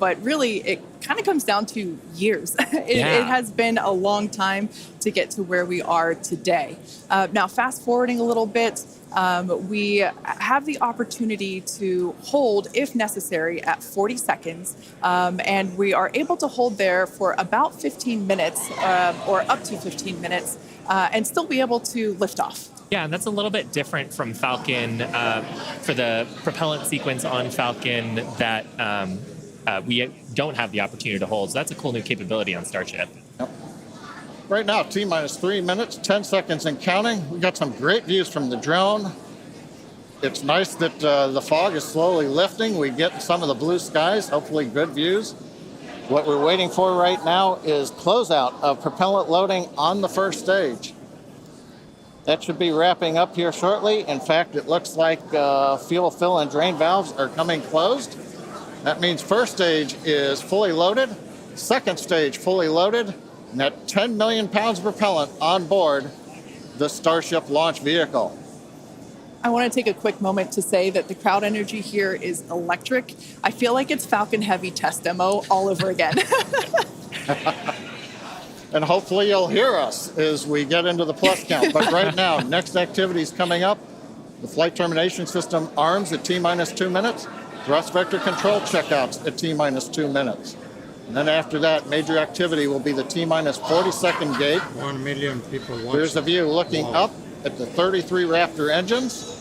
but really it kind of comes down to years. It has been a long time to get to where we are today. Now, fast forwarding a little bit, we have the opportunity to hold, if necessary, at 40 seconds, and we are able to hold there for about 15 minutes or up to 15 minutes and still be able to lift off. Yeah, and that's a little bit different from Falcon for the propellant sequence on Falcon that we don't have the opportunity to hold. So that's a cool new capability on Starship. Yep. Right now, T-minus 3 minutes, 10 seconds and counting. We got some great views from the drone. It's nice that the fog is slowly lifting. We get some of the blue skies, hopefully good views. What we're waiting for right now is closeout of propellant loading on the first stage. That should be wrapping up here shortly. In fact, it looks like fuel fill and drain valves are coming closed. That means first stage is fully loaded, second stage fully loaded, and that 10 million pounds of propellant on board the Starship launch vehicle. I want to take a quick moment to say that the crowd energy here is electric. I feel like it's Falcon Heavy test demo all over again. And hopefully you'll hear us as we get into the plus count. But right now, next activity is coming up. The flight termination system arms at T-minus 2 minutes. Thrust vector control checkouts at T-minus 2 minutes. And then after that, major activity will be the T-minus 40-second gate. 1 million people watching. Here's a view looking up at the 33 Raptor engines.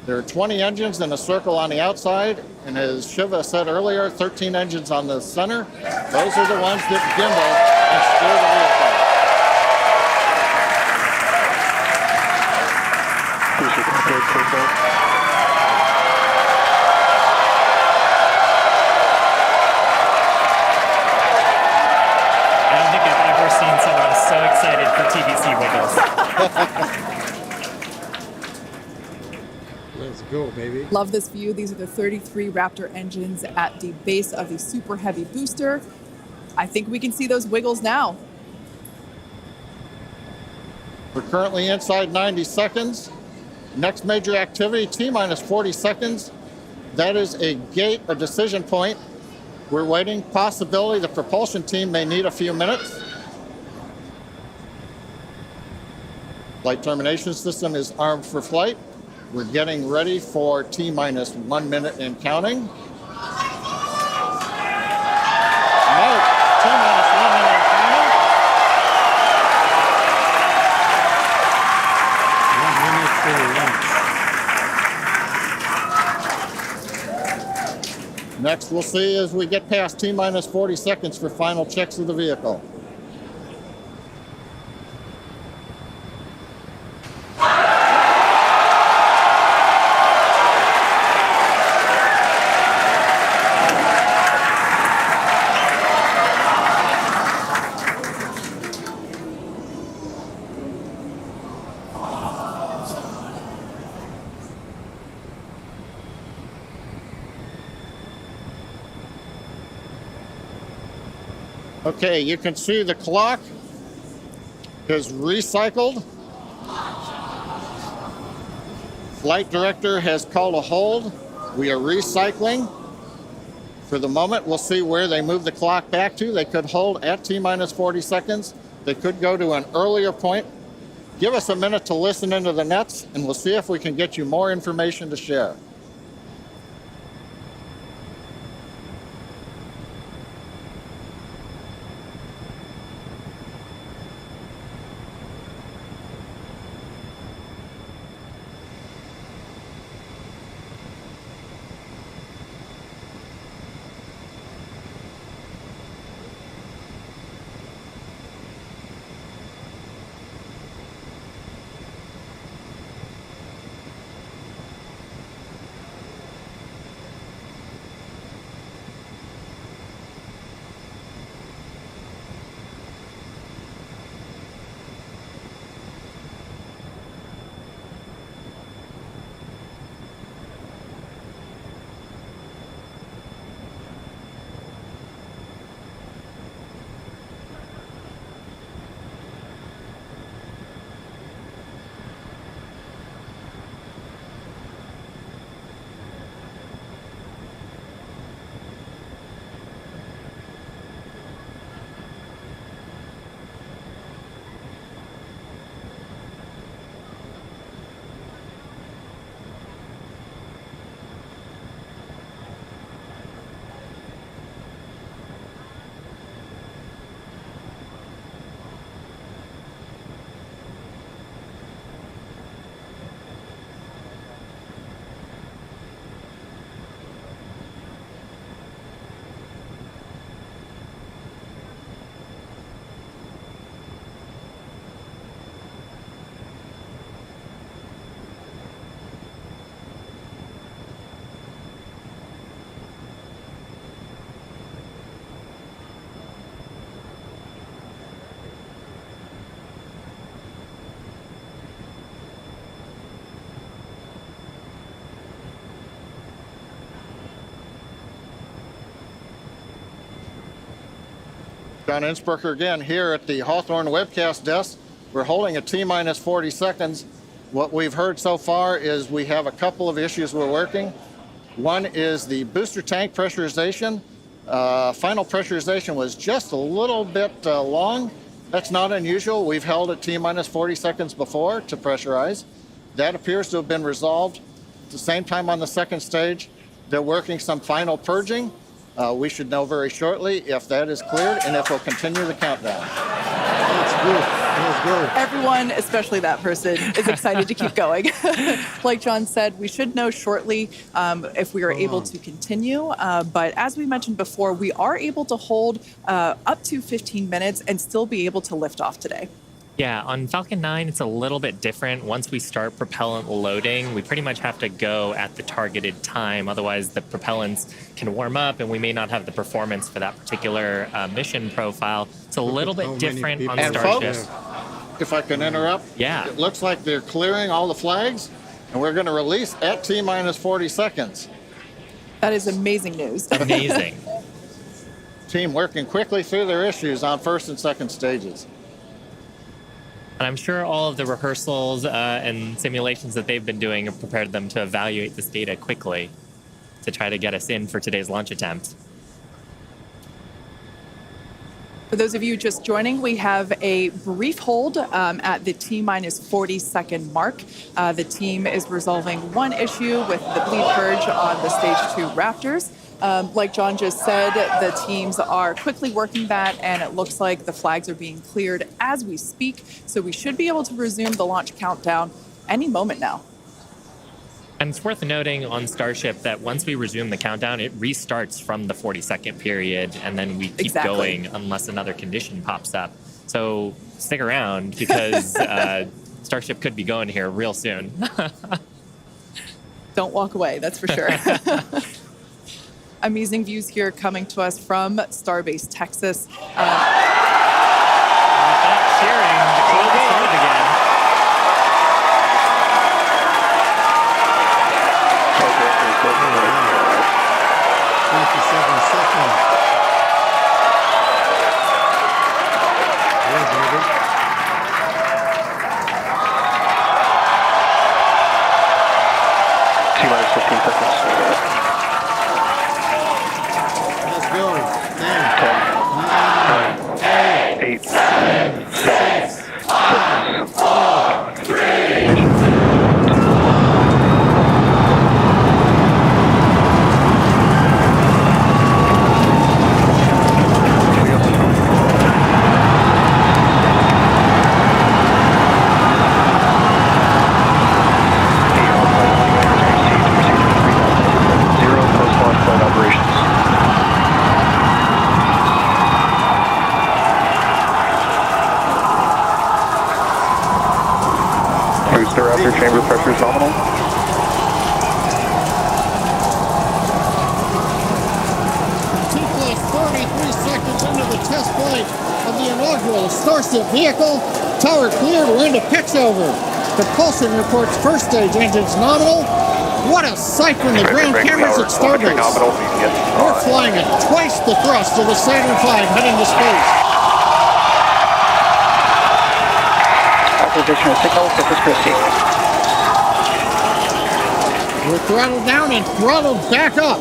There are 20 engines in a circle on the outside, and as Shiva said earlier, 13 engines on the center. Those are the ones that gimbal and steer the vehicle. I don't think I've ever seen someone so excited for TVC wiggles. Let's go, baby. Love this view. These are the 33 Raptor engines at the base of the super heavy booster. I think we can see those wiggles now. We're currently inside 90 seconds. Next major activity, T-minus 40 seconds. That is a gate, a decision point. We're waiting. Possibility the propulsion team may need a few minutes. Flight termination system is armed for flight. We're getting ready for T-minus 1 minute and counting. Note, T-minus 1 minute and counting. 1 minute 41. Next, we'll see as we get past T-minus 40 seconds for final checks of the vehicle. Okay, you can see the clock is recycled. Flight director has called a hold. We are recycling. For the moment, we'll see where they move the clock back to. They could hold at T-minus 40 seconds. They could go to an earlier point. Give us a minute to listen into the nets, and we'll see if we can get you more information to share. John Innsbrucker again here at the Hawthorne webcast desk. We're holding at T-minus 40 seconds. What we've heard so far is we have a couple of issues we're working. One is the booster tank pressurization. Final pressurization was just a little bit long. That's not unusual. We've held at T-minus 40 seconds before to pressurize. That appears to have been resolved. At the same time on the second stage, they're working some final purging. We should know very shortly if that is cleared and if we'll continue the countdown. That's good. That's good. Everyone, especially that person, is excited to keep going. Like John said, we should know shortly if we are able to continue. But as we mentioned before, we are able to hold up to 15 minutes and still be able to lift off today. Yeah, on Falcon 9, it's a little bit different. Once we start propellant loading, we pretty much have to go at the targeted time. Otherwise, the propellants can warm up and we may not have the performance for that particular mission profile. It's a little bit different on And Starship. folks, if I can interrupt, Yeah. it looks like they're clearing all the flags, and we're going to release at T-minus 40 seconds. That is amazing news. Amazing. Team working quickly through their issues on first and second stages. And I'm sure all of the rehearsals and simulations that they've been doing have prepared them to evaluate this data quickly to try to get us in for today's launch attempt. For those of you just joining, we have a brief hold at the T-minus 40 second mark. The team is resolving one issue with the bleed purge on the stage 2 Raptors. Like John just said, the teams are quickly working that, and it looks like the flags are being cleared as we speak. So we should be able to resume the launch countdown any moment now. And it's worth noting on Starship that once we resume the countdown, it restarts from the 40-second period, and then we keep going unless another condition pops up. So stick around because Starship could be going here real soon. Don't walk away, that's for sure. Amazing views here coming to us from Starbase, Texas. Cheering to close the start again. T-minus 15 seconds. Let's go. 10, 9, 8, 7, 6, 5, 4, 3. Booster chamber pressure is nominal. 2 plus 43 seconds into the test flight of the inaugural Starship vehicle. Tower cleared, we're into pitch over. Propulsion reports first stage engines nominal. What a sight from the ground cameras at Starbase. We're flying at twice the thrust of the Saturn V heading to space. Acquisition of signal, Corpus Christi. We're throttled down and throttled back up.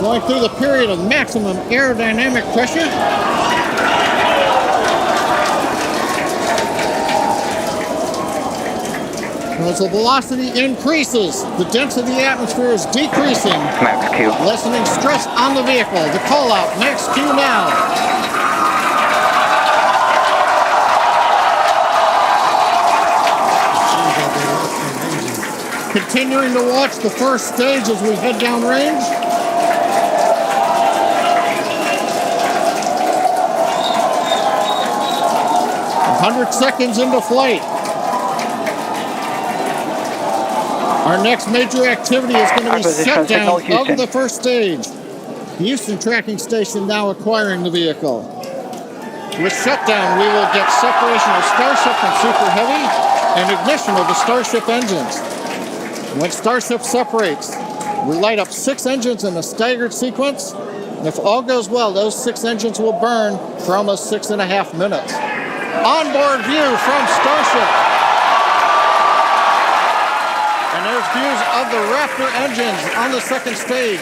Going through the period of maximum aerodynamic pressure. As the velocity increases, the density of the atmosphere is decreasing. Max Q. Lessening stress on the vehicle. The call out, max Q now. Continuing to watch the first stage as we head down range. "100 seconds into flight. Our next major activity is going to be shutdown of the first stage. The Houston tracking station now acquiring the vehicle. With shutdown, we will get separation of Starship from Super Heavy and ignition of the Starship engines. When Starship separates, we light up 6 engines in a staggered sequence. And if all goes well, those 6 engines will burn for almost 6.5 minutes. Onboard view from Starship. And there's views of the Raptor engines on the second stage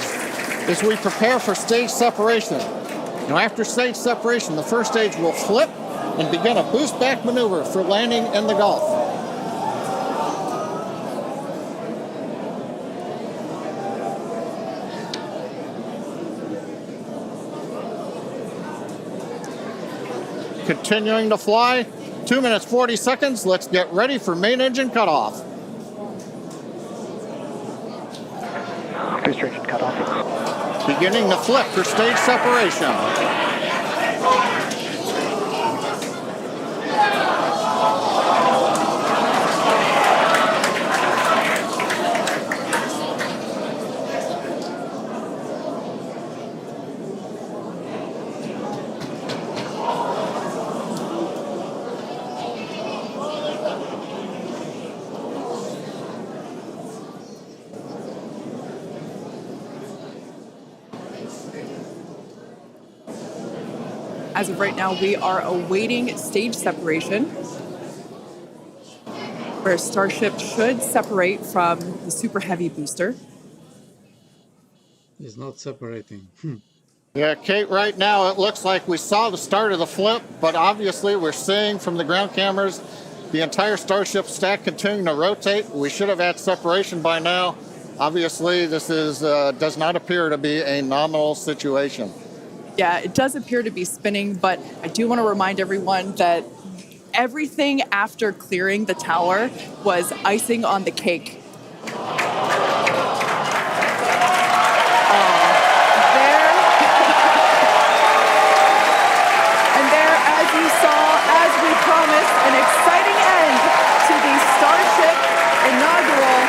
as we prepare for stage separation. Now, after stage separation, the first stage will flip and begin a boost back maneuver for landing in the Gulf. Continuing to fly, 2 minutes 40 seconds. Let's get ready for main engine cutoff. Booster engine cutoff. Beginning to flip for stage separation. As of right now, we are awaiting stage separation, where Starship should separate from the Super Heavy booster. It's not separating. Yeah, Kate, right now it looks like we saw the start of the flip, but obviously we're seeing from the ground cameras the entire Starship stack continuing to rotate. We should have had separation by now. Obviously, this is does not appear to be a nominal situation. Yeah, it does appear to be spinning, but I do want to remind everyone that everything after clearing the tower was icing on the cake. As you saw, as we promised, an exciting end to the Starship inaugural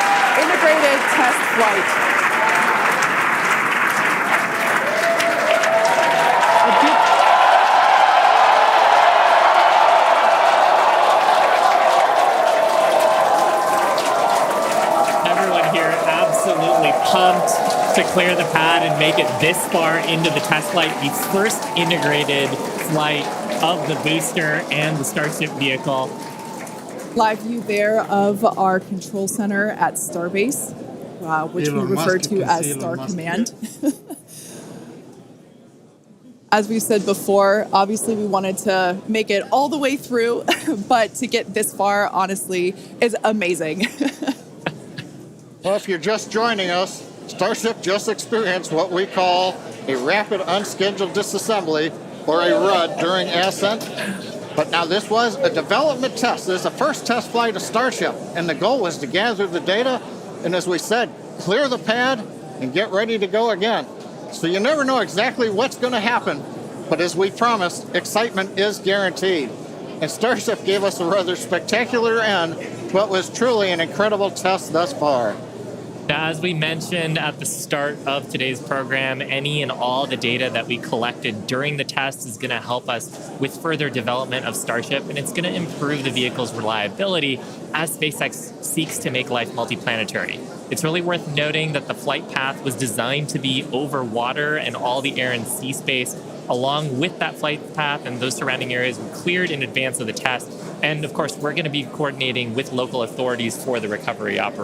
integrated test flight. Everyone here absolutely pumped to clear the pad and make it this far into the test flight, the first integrated flight of the booster and the Starship vehicle. Live view there of our control center at Starbase, which we refer to as Star Command. As we said before, obviously we wanted to make it all the way through, but to get this far, honestly, is amazing. Well, if you're just joining us, Starship just experienced what we call a rapid unscheduled disassembly, or a RUD, during ascent. But now this was a development test. This is the first test flight of Starship, and the goal was to gather the data, and as we said, clear the pad and get ready to go again. So you never know exactly what's going to happen, but as we promised, excitement is guaranteed. And Starship gave us a rather spectacular end to what was truly an incredible test thus far. As we mentioned at the start of today's program, any and all the data that we collected during the test is going to help us with further development of Starship, and it's going to improve the vehicle's reliability as SpaceX seeks to make life multiplanetary. It's really worth noting that the flight path was designed to be over water and all the air and sea space. Along with that flight path and those surrounding areas were cleared in advance of the test. And of course, we're going to be coordinating with local authorities for the recovery operation.